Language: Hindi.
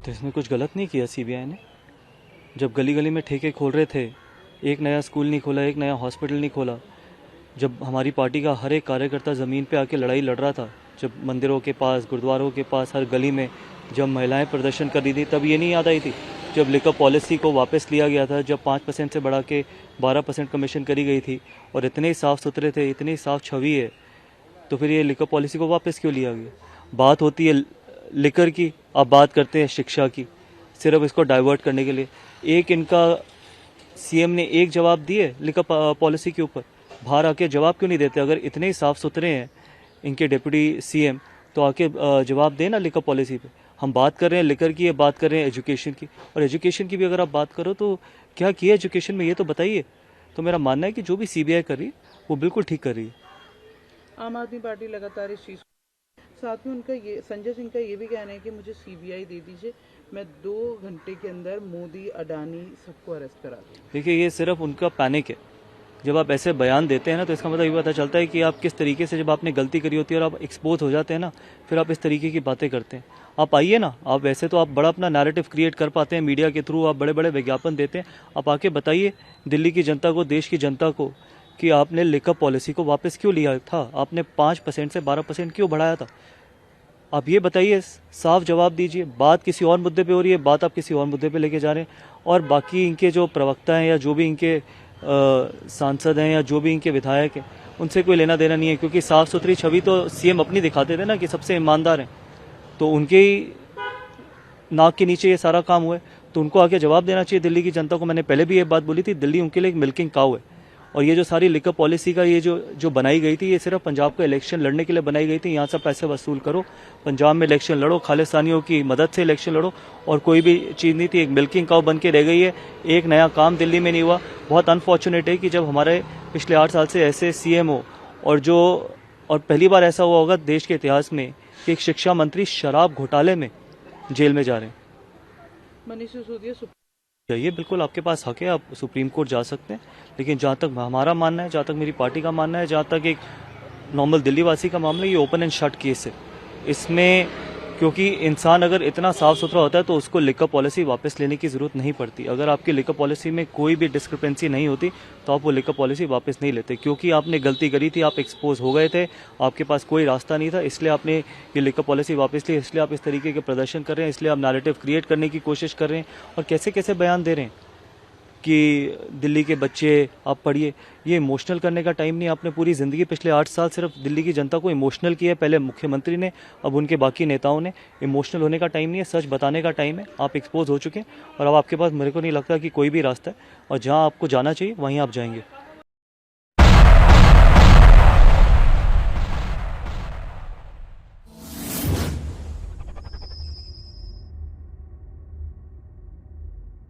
तो इसमें कुछ गलत नहीं किया सीबीआई ने। जब गली गली में ठेके खोल रहे थे, एक नया स्कूल नहीं खोला, एक नया हॉस्पिटल नहीं खोला, जब हमारी पार्टी का हर एक कार्यकर्ता ज़मीन पे आके लड़ाई लड़ रहा था, जब मंदिरों के पास, गुरुद्वारों के पास, हर गली में जब महिलाएं प्रदर्शन कर रही थी, तब ये नहीं याद आई थी। जब लिकर पॉलिसी को वापस लिया गया था, जब 5% से बढ़ा के 12% कमीशन करी गई थी और इतने ही साफ़ सुथरे थे, इतनी साफ़ छवि है, तो फिर ये लिकर पॉलिसी को वापस क्यों लिया गया? बात होती है लिकर की, आप बात करते हैं शिक्षा की, सिर्फ इसको डाइवर्ट करने के लिए। एक इनका सीएम ने एक जवाब दिए लिकर पॉलिसी के ऊपर, बाहर आके जवाब क्यों नहीं देते? अगर इतने ही साफ सुथरे हैं इनके डिप्टी सीएम, तो आके जवाब देना लिकर पॉलिसी पे। हम बात कर रहे हैं लिकर की, बात कर रहे हैं एजुकेशन की, और एजुकेशन की भी अगर आप बात करो तो क्या किया एजुकेशन में, ये तो बताइए। तो मेरा मानना है कि जो भी सीबीआई कर रही है वो बिल्कुल ठीक कर रही है। आम आदमी पार्टी लगातार इस चीज़, साथ में उनका ये संजय सिंह का ये भी कहना है कि मुझे सीबीआई दे दीजिए, मैं 2 घंटे के अंदर मोदी, अडानी सबको अरेस्ट करा दूँ। देखिए, ये सिर्फ उनका पैनिक है। जब आप ऐसे बयान देते हैं ना, तो इसका मतलब ये पता चलता है कि आप किस तरीके से, जब आपने गलती करी होती है और आप एक्सपोज हो जाते हैं ना, फिर आप इस तरीके की बातें करते हैं। आप आइए ना, आप वैसे तो आप बड़ा अपना नैरेटिव क्रिएट कर पाते हैं मीडिया के थ्रू, आप बड़े बड़े विज्ञापन देते हैं। आप आके बताइए दिल्ली की जनता को, देश की जनता को, कि आपने लिकर पॉलिसी को वापस क्यों लिया था, आपने 5% से 12% क्यों बढ़ाया था। आप ये बताइए, साफ जवाब दीजिए। बात किसी और मुद्दे पे हो रही है, बात आप किसी और मुद्दे पे लेके जा रहे हैं, और बाकी इनके जो प्रवक्ता हैं या जो भी इनके सांसद हैं या जो भी इनके विधायक हैं, उनसे कोई लेना देना नहीं है, क्योंकि साफ सुथरी छवि तो सीएम अपनी दिखाते थे ना कि सबसे ईमानदार हैं, तो उनके ही नाक के नीचे ये सारा काम हुआ है, तो उनको आके जवाब देना चाहिए दिल्ली की जनता को। मैंने पहले भी ये बात बोली थी, दिल्ली उनके लिए एक मिल्किंग काउ है, और ये जो सारी लिकर पॉलिसी का ये जो बनाई गई थी, ये सिर्फ पंजाब का इलेक्शन लड़ने के लिए बनाई गई थी। यहाँ से पैसे वसूल करो, पंजाब में इलेक्शन लड़ो, खालिस्तानियों की मदद से इलेक्शन लड़ो, और कोई भी चीज़ नहीं थी। एक मिल्किंग काउ बन के रह गई है, एक नया काम दिल्ली में नहीं हुआ। बहुत अनफॉर्चुनेट है कि जब हमारे पिछले 8 साल से ऐसे सीएम हो, और पहली बार ऐसा हुआ होगा देश के इतिहास में कि एक शिक्षा मंत्री शराब घोटाले में जेल में जा रहे हैं। मनीष सिसोदिया ये बिल्कुल आपके पास हक है, आप सुप्रीम कोर्ट जा सकते हैं, लेकिन जहाँ तक हमारा मानना है, जहाँ तक मेरी पार्टी का मानना है, जहाँ तक एक नॉर्मल दिल्ली वासी का मामला है, ये ओपन एंड शट केस है। इसमें क्योंकि इंसान अगर इतना साफ सुथरा होता है तो उसको लिकर पॉलिसी वापस लेने की ज़रूरत नहीं पड़ती। अगर आपकी लिकर पॉलिसी में कोई भी डिस्क्रिपेंसी नहीं होती तो आप वो लिकर पॉलिसी वापस नहीं लेते, क्योंकि आपने गलती करी थी, आप एक्सपोज हो गए थे, आपके पास कोई रास्ता नहीं था, इसलिए आपने ये लिकर पॉलिसी वापस ली। इसलिए आप इस तरीके के प्रदर्शन कर रहे हैं, इसलिए आप नैरेटिव क्रिएट करने की कोशिश कर रहे हैं, और कैसे कैसे बयान दे रहे हैं कि दिल्ली के बच्चे आप पढ़िए। ये इमोशनल करने का टाइम नहीं। आपने पूरी ज़िंदगी पिछले 8 साल सिर्फ दिल्ली की जनता को इमोशनल किया है, पहले मुख्यमंत्री ने, अब उनके बाकी नेताओं ने। इमोशनल होने का टाइम नहीं है, सच बताने का टाइम है। आप एक्सपोज हो चुके हैं, और अब आपके पास, मेरे को नहीं लगता कि कोई भी रास्ता है, और जहां आपको जाना चाहिए वहीं आप जाएंगे।